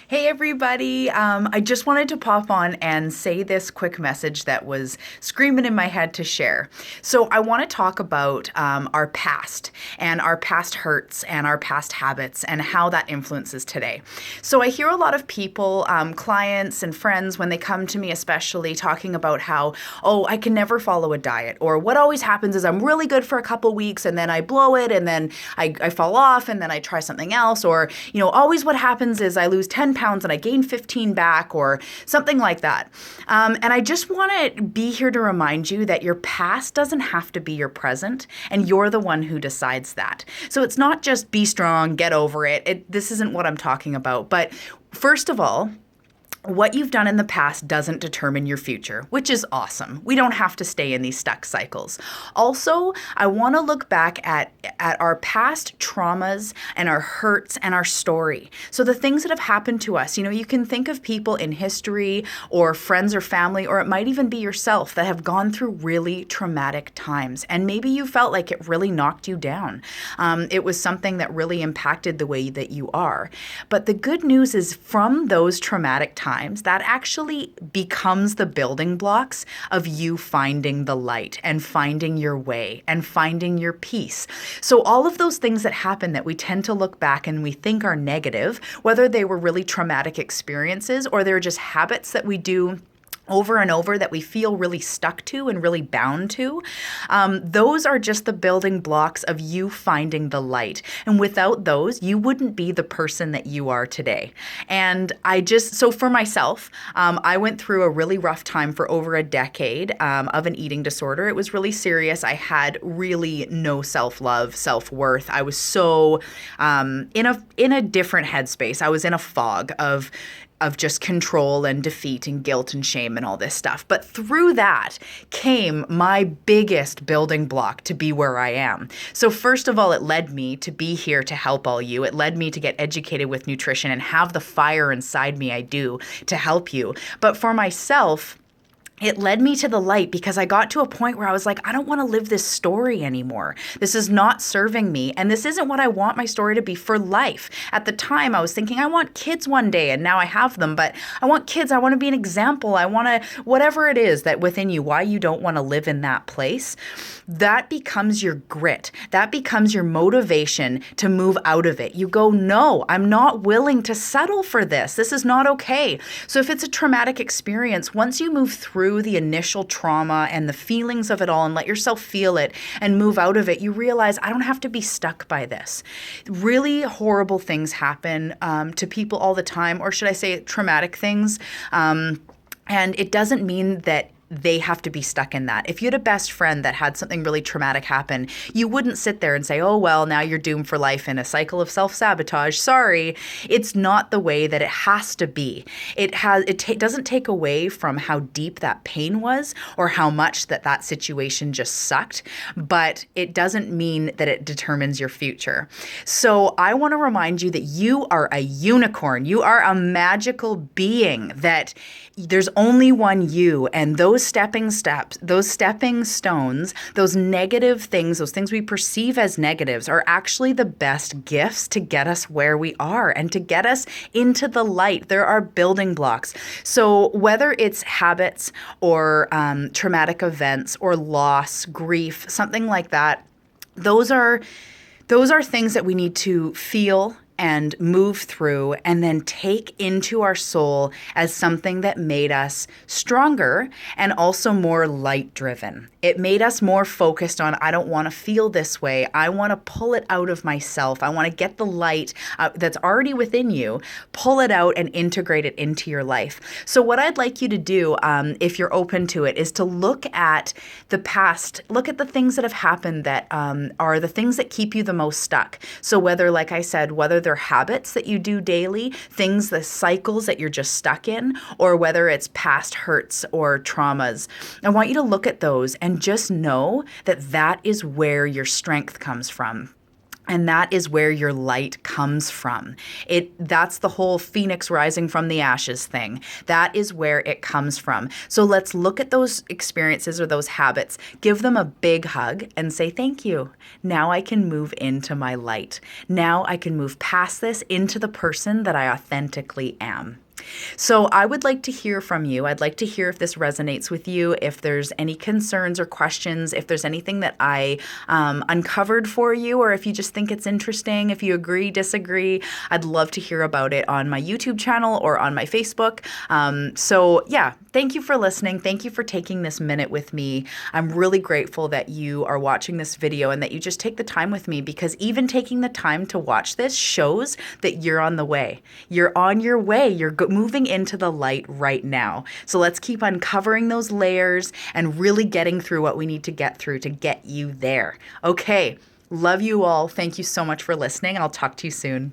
Hey everybody, I just wanted to pop on and say this quick message that was screaming in my head to share. So, I want to talk about our past and our past hurts and our past habits and how that influences today. So, I hear a lot of people, clients and friends, when they come to me, especially talking about how, oh, I can never follow a diet, or what always happens is I'm really good for a couple weeks and then I blow it and then I fall off and then I try something else, or, always what happens is I lose 10 pounds and I gain 15 back or something like that. And I just want to be here to remind you that your past doesn't have to be your present, and you're the one who decides that. So it's not just be strong, get over it. This isn't what I'm talking about. But first of all, what you've done in the past doesn't determine your future, which is awesome. We don't have to stay in these stuck cycles. Also, I want to look back at our past traumas and our hurts and our story. So the things that have happened to us, you can think of people in history or friends or family, or it might even be yourself, that have gone through really traumatic times. And maybe you felt like it really knocked you down. It was something that really impacted the way that you are. But the good news is, from those traumatic times, that actually becomes the building blocks of you finding the light and finding your way and finding your peace. So all of those things that happen that we tend to look back and we think are negative, whether they were really traumatic experiences or they're just habits that we do over and over that we feel really stuck to and really bound to, those are just the building blocks of you finding the light. And without those, you wouldn't be the person that you are today. And so for myself, I went through a really rough time for over a decade of an eating disorder. It was really serious. I had really no self-love, self-worth. I was so in a different headspace. I was in a fog of just control and defeat and guilt and shame and all this stuff. But through that came my biggest building block to be where I am. So first of all, it led me to be here to help all you. It led me to get educated with nutrition and have the fire inside me I do to help you. But for myself, it led me to the light, because I got to a point where I was like, I don't want to live this story anymore. This is not serving me. And this isn't what I want my story to be for life. At the time, I was thinking, I want kids one day, and now I have them, but I want kids. I want to be an example. I want to, whatever it is that within you, why you don't want to live in that place, that becomes your grit. That becomes your motivation to move out of it. You go, no, I'm not willing to settle for this. This is not okay. So if it's a traumatic experience, once you move through the initial trauma and the feelings of it all and let yourself feel it and move out of it, you realize, I don't have to be stuck by this. Really horrible things happen to people all the time, or should I say traumatic things. And it doesn't mean that they have to be stuck in that. If you had a best friend that had something really traumatic happen, you wouldn't sit there and say, oh, well, now you're doomed for life in a cycle of self-sabotage. Sorry. It's not the way that it has to be. It doesn't take away from how deep that pain was or how much that situation just sucked, but it doesn't mean that it determines your future. So I want to remind you that you are a unicorn. You are a magical being, that there's only one you, and those stepping stones, those negative things, those things we perceive as negatives, are actually the best gifts to get us where we are and to get us into the light. There are building blocks. So whether it's habits or traumatic events or loss, grief, something like that, those are things that we need to feel and move through and then take into our soul as something that made us stronger and also more light driven. It made us more focused on, I don't want to feel this way. I want to pull it out of myself. I want to get the light that's already within you, pull it out and integrate it into your life. So what I'd like you to do, if you're open to it, is to look at the past, look at the things that have happened that are the things that keep you the most stuck. So whether, like I said, whether they're habits that you do daily, things, the cycles that you're just stuck in, or whether it's past hurts or traumas, I want you to look at those and just know that that is where your strength comes from. And that is where your light comes from. That's the whole phoenix rising from the ashes thing. That is where it comes from. So let's look at those experiences or those habits, give them a big hug and say, thank you. Now I can move into my light. Now I can move past this into the person that I authentically am. So I would like to hear from you. I'd like to hear if this resonates with you, if there's any concerns or questions, if there's anything that I uncovered for you, or if you just think it's interesting, if you agree, disagree. I'd love to hear about it on my YouTube channel or on my Facebook. So yeah, thank you for listening. Thank you for taking this minute with me. I'm really grateful that you are watching this video and that you just take the time with me, because even taking the time to watch this shows that you're on the way. You're on your way. You're moving into the light right now. So let's keep uncovering those layers and really getting through what we need to get through to get you there. Okay. Love you all. Thank you so much for listening. I'll talk to you soon.